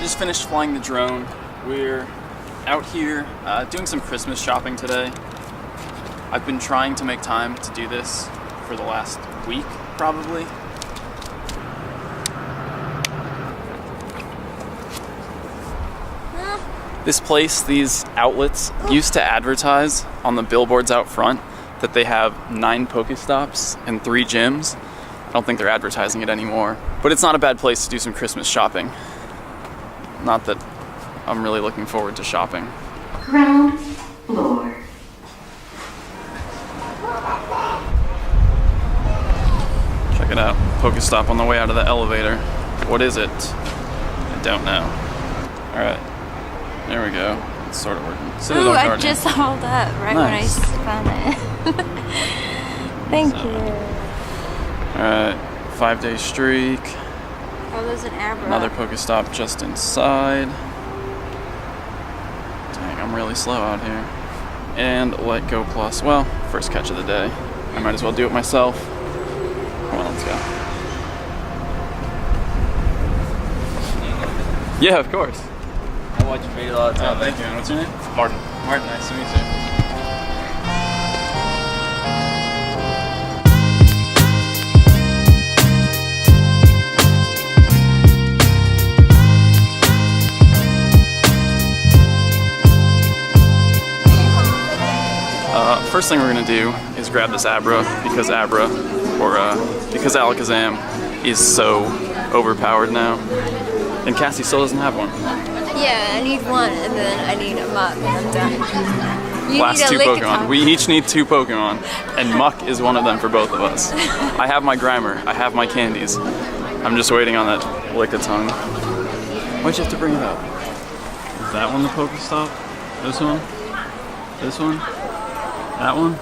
just finished flying the drone. We're out here doing some Christmas shopping today. I've been trying to make time to do this for the last week, probably. This place, these outlets, used to advertise on the billboards out front that they have 9 Pokestops and 3 gyms. I don't think they're advertising it anymore, but it's not a bad place to do some Christmas shopping. Not that I'm really looking forward to shopping. Ground floor. Check it out. Pokestop on the way out of the elevator. What is it? I don't know. Alright. There we go. It's sort of working. Ooh, I just hauled up right Nice. when I found it. Thank you. Alright. 5-day streak. Oh, there's an Abra. Another Pokestop just inside. Dang, I'm really slow out here. And Let Go Plus. Well, first catch of the day. I might as well do it myself. Come on, let's go. Yeah, of course. I watch your videos all the time. Oh, thank you. And what's your name? Martin. Martin, nice to meet you. First thing we're gonna do is grab this Abra because because Alakazam is so overpowered now, and Cassie still doesn't have one. Yeah, I need one, and then I need a Muck, and I'm done. You Last need a 2 Pokemon. Lickitung. We each need 2 Pokemon, and Muck is one of them for both of us. I have my Grimer. I have my candies. I'm just waiting on that Lickitung. Why'd you have to bring it up? Is that one the Pokestop? This one? This one? That one?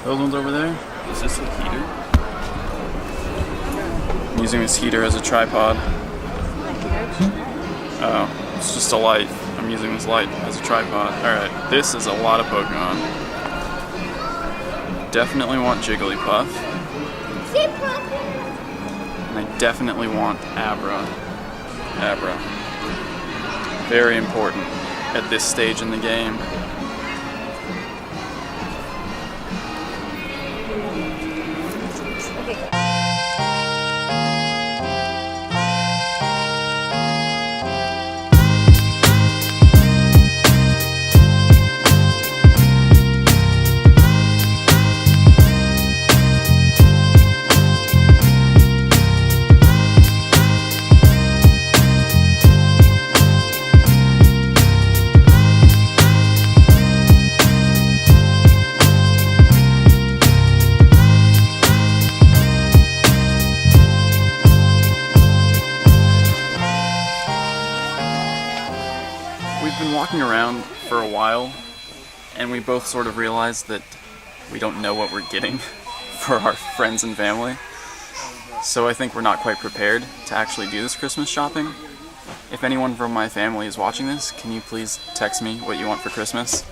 Those ones over there? Is this a heater? I'm using this heater as a tripod. Oh, it's just a light. I'm using this light as a tripod. Alright, this is a lot of Pokemon. Definitely want Jigglypuff. And I definitely want Abra. Very important at this stage in the game. We've been walking around for a while, and we both sort of realized that we don't know what we're getting for our friends and family. So I think we're not quite prepared to actually do this Christmas shopping. If anyone from my family is watching this, can you please text me what you want for Christmas?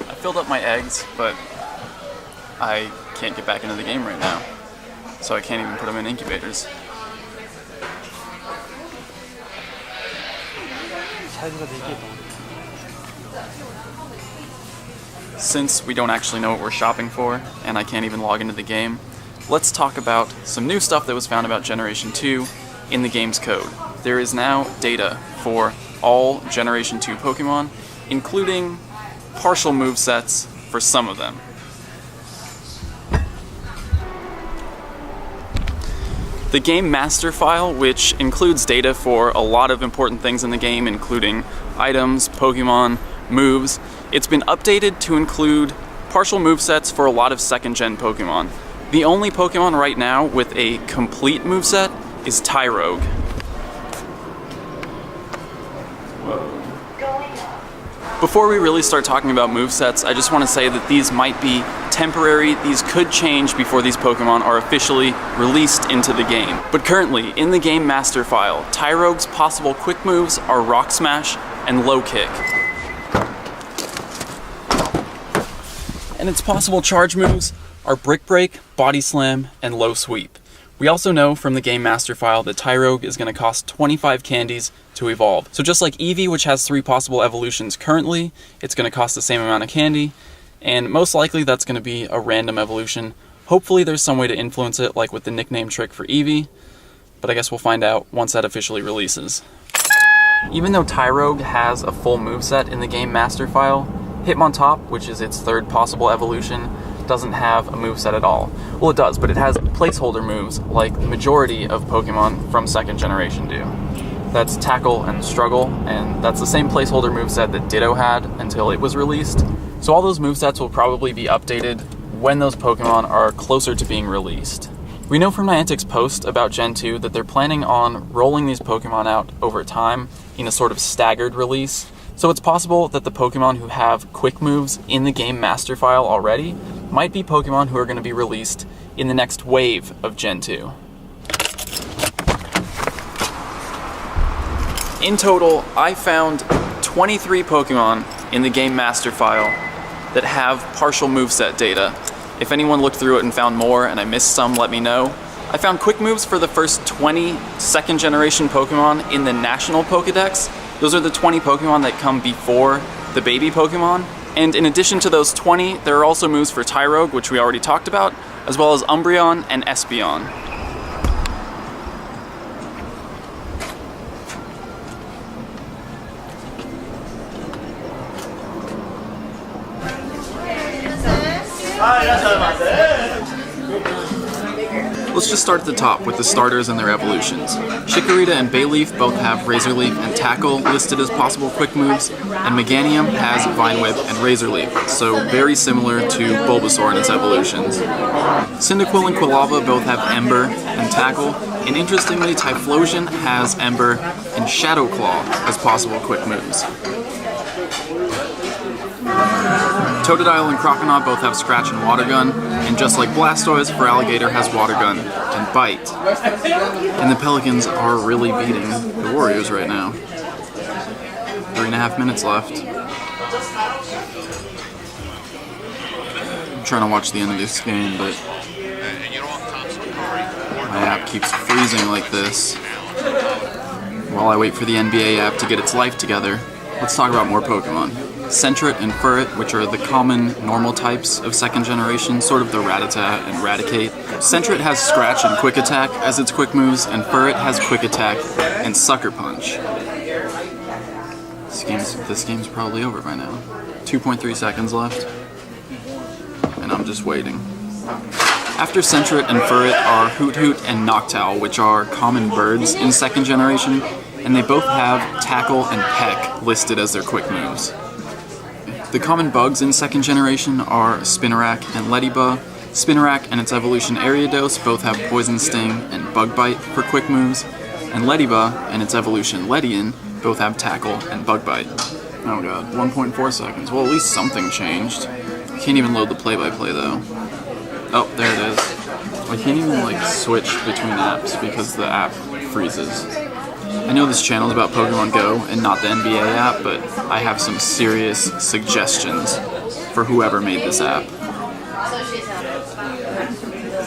I filled up my eggs, but I can't get back into the game right now. So I can't even put them in incubators. Since we don't actually know what we're shopping for, and I can't even log into the game, let's talk about some new stuff that was found about Generation 2 in the game's code. There is now data for all Generation 2 Pokemon, including partial movesets for some of them. The game master file, which includes data for a lot of important things in the game, including items, Pokemon, moves, it's been updated to include partial movesets for a lot of second-gen Pokemon. The only Pokemon right now with a complete moveset is Tyrogue. Before we really start talking about movesets, I just want to say that these might be temporary. These could change before these Pokemon are officially released into the game. But currently, in the game master file, Tyrogue's possible quick moves are Rock Smash and Low Kick. And its possible charge moves are Brick Break, Body Slam, and Low Sweep. We also know from the Game Master file that Tyrogue is going to cost 25 candies to evolve. So just like Eevee, which has 3 possible evolutions currently, it's going to cost the same amount of candy, and most likely that's going to be a random evolution. Hopefully there's some way to influence it, like with the nickname trick for Eevee, but I guess we'll find out once that officially releases. Even though Tyrogue has a full moveset in the Game Master file, Hitmontop, which is its 3rd possible evolution, doesn't have a moveset at all. Well, it does, but it has placeholder moves like the majority of Pokemon from 2nd generation do. That's Tackle and Struggle, and that's the same placeholder moveset that Ditto had until it was released. So all those movesets will probably be updated when those Pokemon are closer to being released. We know from Niantic's post about Gen 2 that they're planning on rolling these Pokemon out over time in a sort of staggered release. So it's possible that the Pokemon who have quick moves in the Game Master file already might be Pokemon who are going to be released in the next wave of Gen 2. In total, I found 23 Pokemon in the Game Master file that have partial moveset data. If anyone looked through it and found more and I missed some, let me know. I found quick moves for the first 20 2nd generation Pokemon in the National Pokedex. Those are the 20 Pokemon that come before the baby Pokemon. And in addition to those 20, there are also moves for Tyrogue, which we already talked about, as well as Umbreon and Espeon. Let's just start at the top with the starters and their evolutions. Chikorita and Bayleaf both have Razor Leaf and Tackle listed as possible quick moves, and Meganium has Vine Whip and Razor Leaf, so very similar to Bulbasaur in its evolutions. Cyndaquil and Quilava both have Ember and Tackle, and interestingly Typhlosion has Ember and Shadow Claw as possible quick moves. Totodile and Croconaw both have Scratch and Water Gun, and just like Blastoise, Feraligatr has Water Gun and Bite. And the Pelicans are really beating the Warriors right now. 3.5 minutes left. I'm trying to watch the end of this game, but my app keeps freezing like this. While I wait for the NBA app to get its life together, let's talk about more Pokemon. Sentret and Furret, which are the common normal types of 2nd generation, sort of the Rattata and Raticate. Sentret has Scratch and Quick Attack as its quick moves, and Furret has Quick Attack and Sucker Punch. This game's probably over by now. 2.3 seconds left, and I'm just waiting. After Sentret and Furret are Hoot Hoot and Noctowl, which are common birds in 2nd generation, and they both have Tackle and Peck listed as their quick moves. The common bugs in 2nd generation are Spinarak and Leddyba. Spinarak and its evolution Ariados both have Poison Sting and Bug Bite for quick moves, and Leddyba and its evolution Ledian both have Tackle and Bug Bite. Oh god, 1.4 seconds. Well, at least something changed. Can't even load the play-by-play though. Oh, there it is. I can't even switch between apps because the app freezes. I know this channel is about Pokemon Go and not the NBA app, but I have some serious suggestions for whoever made this app.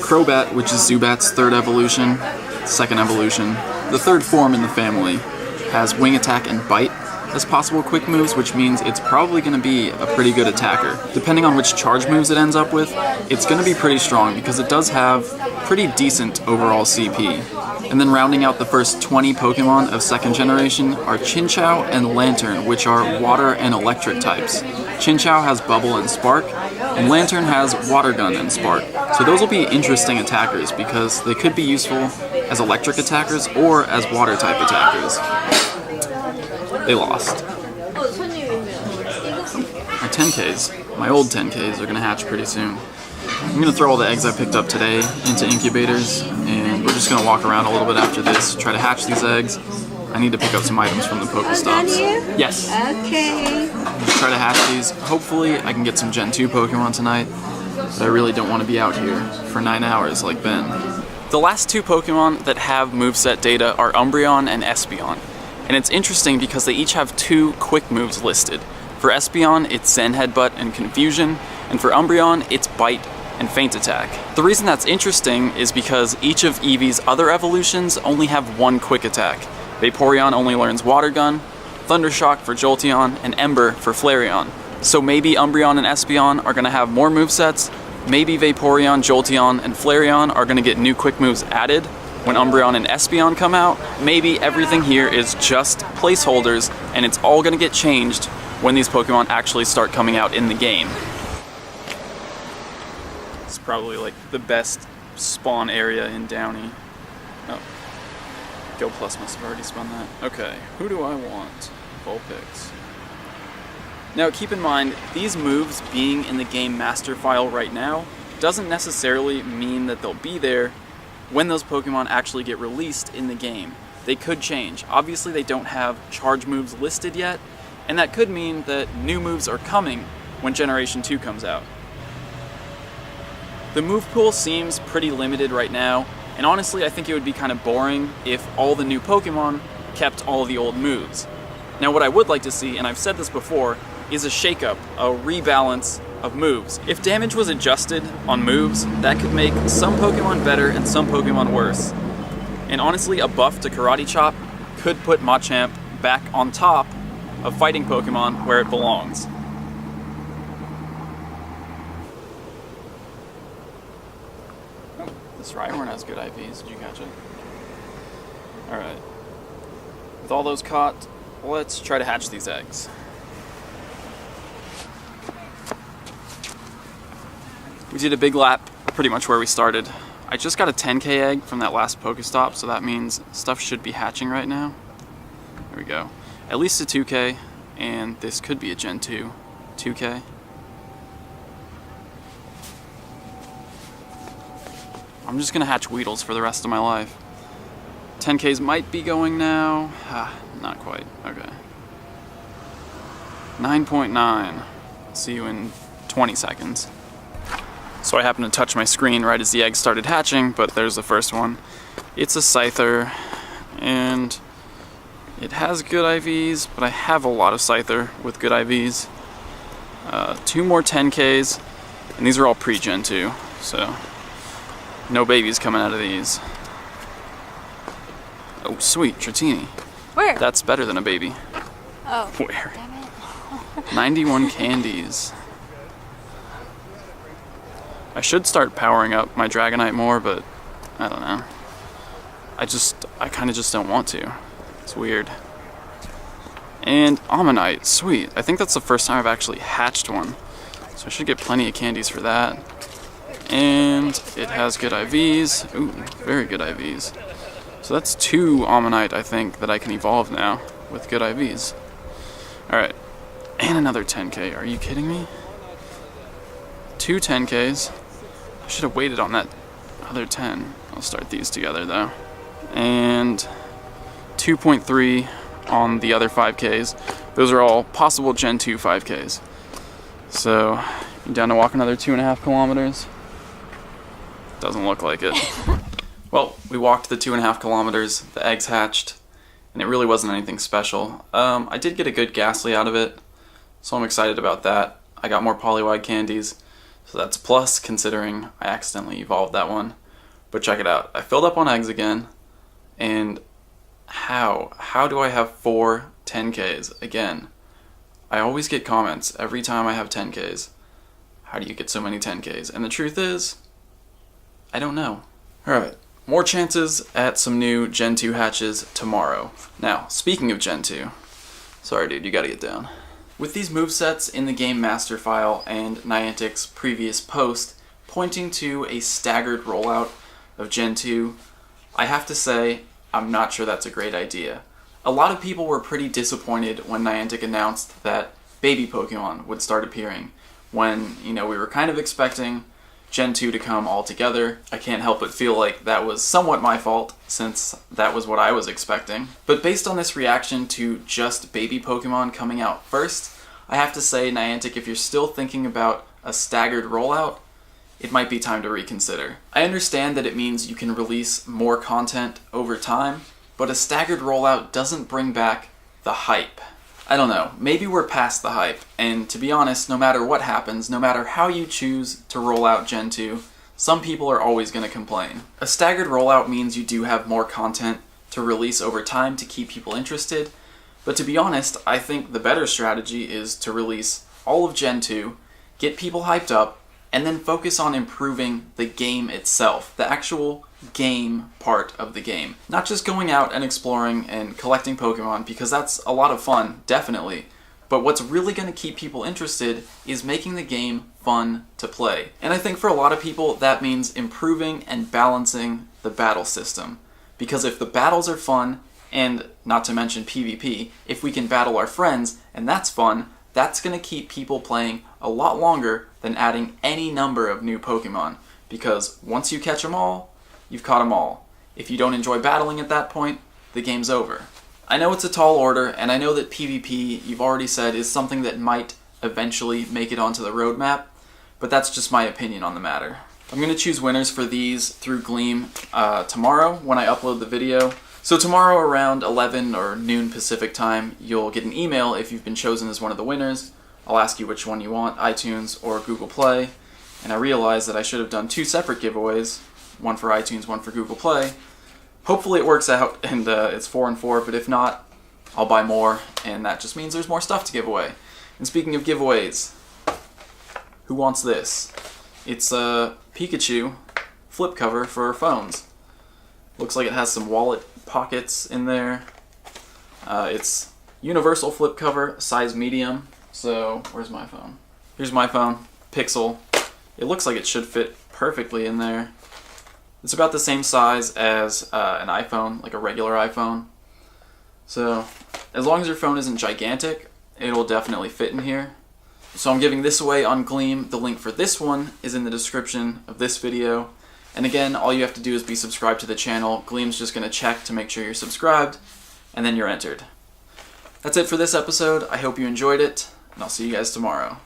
Crobat, which is Zubat's 3rd evolution, 2nd evolution, the 3rd form in the family, has Wing Attack and Bite as possible quick moves, which means it's probably going to be a pretty good attacker. Depending on which charge moves it ends up with, it's going to be pretty strong because it does have pretty decent overall CP. And then rounding out the first 20 Pokemon of 2nd generation are Chinchou and Lantern, which are water and electric types. Chinchou has Bubble and Spark, and Lantern has Water Gun and Spark. So those will be interesting attackers because they could be useful as electric attackers or as water type attackers. They lost. My 10Ks, my old 10Ks, are going to hatch pretty soon. I'm going to throw all the eggs I picked up today into incubators, and we're just going to walk around a little bit after this, try to hatch these eggs. I need to pick up some items from the Pokestops. Yes. Okay. Just try to hatch these. Hopefully I can get some Gen 2 Pokemon tonight, but I really don't want to be out here for 9 hours like Ben. The last 2 Pokemon that have moveset data are Umbreon and Espeon. And it's interesting because they each have 2 quick moves listed. For Espeon, it's Zen Headbutt and Confusion, and for Umbreon, it's Bite and Feint Attack. The reason that's interesting is because each of Eevee's other evolutions only have one quick attack. Vaporeon only learns Water Gun, Thundershock for Jolteon, and Ember for Flareon. So maybe Umbreon and Espeon are going to have more movesets, maybe Vaporeon, Jolteon, and Flareon are going to get new quick moves added when Umbreon and Espeon come out. Maybe everything here is just placeholders and it's all going to get changed when these Pokemon actually start coming out in the game. It's probably like the best spawn area in Downey. Oh. Go Plus must have already spun that. Okay, who do I want? Vulpix. Now keep in mind, these moves being in the game master file right now doesn't necessarily mean that they'll be there when those Pokemon actually get released in the game. They could change. Obviously they don't have charge moves listed yet, and that could mean that new moves are coming when Generation 2 comes out. The move pool seems pretty limited right now, and honestly I think it would be kind of boring if all the new Pokemon kept all the old moves. Now what I would like to see, and I've said this before, is a shakeup, a rebalance of moves. If damage was adjusted on moves, that could make some Pokemon better and some Pokemon worse. And honestly, a buff to Karate Chop could put Machamp back on top of fighting Pokemon where it belongs. Oh, this Rhyhorn has good IVs. Did you catch it? Alright. With all those caught, let's try to hatch these eggs. We did a big lap, pretty much where we started. I just got a 10k egg from that last Pokestop, so that means stuff should be hatching right now. There we go. At least a 2k, and this could be a Gen 2 2k. I'm just gonna hatch Weedles for the rest of my life. 10ks might be going now. Not quite. Okay. 9.9. See you in 20 seconds. So I happened to touch my screen right as the eggs started hatching, but there's the first one. It's a Scyther, and it has good IVs, but I have a lot of Scyther with good IVs. 2 more 10ks, and these are all pre-Gen 2, so no babies coming out of these. Oh, sweet, Tratini. Where? That's better than a baby. Oh. Where? Damn it. 91 candies. I should start powering up my Dragonite more, but I don't know. I kind of just don't want to. It's weird. And Ammonite, sweet. I think that's the first time I've actually hatched one. So I should get plenty of candies for that. And it has good IVs. Ooh, very good IVs. So that's 2 Ammonite, I think, that I can evolve now with good IVs. Alright. And another 10k. Are you kidding me? 2 10ks. I should have waited on that other 10. I'll start these together though. And 2.3 on the other 5ks. Those are all possible Gen 2 5ks. So, you down to walk another 2.5 kilometers? Doesn't look like it. Well, we walked the 2.5 kilometers, the eggs hatched, and it really wasn't anything special. I did get a good Ghastly out of it, so I'm excited about that. I got more Poliwag candies. So that's a plus, considering I accidentally evolved that one. But check it out. I filled up on eggs again, and how? How do I have 4 10ks? Again, I always get comments every time I have 10ks. How do you get so many 10ks? And the truth is, I don't know. Alright, more chances at some new Gen 2 hatches tomorrow. Now, speaking of Gen 2, sorry dude, you gotta get down. With these movesets in the game master file and Niantic's previous post pointing to a staggered rollout of Gen 2, I have to say I'm not sure that's a great idea. A lot of people were pretty disappointed when Niantic announced that baby Pokemon would start appearing, when, we were kind of expecting Gen 2 to come all together. I can't help but feel like that was somewhat my fault, since that was what I was expecting. But based on this reaction to just baby Pokemon coming out first, I have to say, Niantic, if you're still thinking about a staggered rollout, it might be time to reconsider. I understand that it means you can release more content over time, but a staggered rollout doesn't bring back the hype. I don't know, maybe we're past the hype, and to be honest, no matter what happens, no matter how you choose to roll out Gen 2, some people are always going to complain. A staggered rollout means you do have more content to release over time to keep people interested, but to be honest, I think the better strategy is to release all of Gen 2, get people hyped up, and then focus on improving the game itself, the actual game part of the game. Not just going out and exploring and collecting Pokemon, because that's a lot of fun, definitely, but what's really going to keep people interested is making the game fun to play. And I think for a lot of people that means improving and balancing the battle system. Because if the battles are fun, and not to mention PvP, if we can battle our friends and that's fun, that's going to keep people playing a lot longer than adding any number of new Pokemon. Because once you catch them all, you've caught them all. If you don't enjoy battling at that point, the game's over. I know it's a tall order, and I know that PvP, you've already said, is something that might eventually make it onto the roadmap, but that's just my opinion on the matter. I'm going to choose winners for these through Gleam tomorrow when I upload the video. So tomorrow around 11 or noon Pacific time, you'll get an email if you've been chosen as one of the winners. I'll ask you which one you want, iTunes or Google Play, and I realize that I should have done 2 separate giveaways, one for iTunes, one for Google Play. Hopefully it works out and it's 4 and 4, but if not, I'll buy more, and that just means there's more stuff to give away. And speaking of giveaways, who wants this? It's a Pikachu flip cover for phones. Looks like it has some wallet pockets in there. It's universal flip cover, size medium. So, where's my phone? Here's my phone, Pixel. It looks like it should fit perfectly in there. It's about the same size as an iPhone, like a regular iPhone. So, as long as your phone isn't gigantic, it'll definitely fit in here. So I'm giving this away on Gleam. The link for this one is in the description of this video. And again, all you have to do is be subscribed to the channel. Gleam's just going to check to make sure you're subscribed, and then you're entered. That's it for this episode. I hope you enjoyed it, and I'll see you guys tomorrow.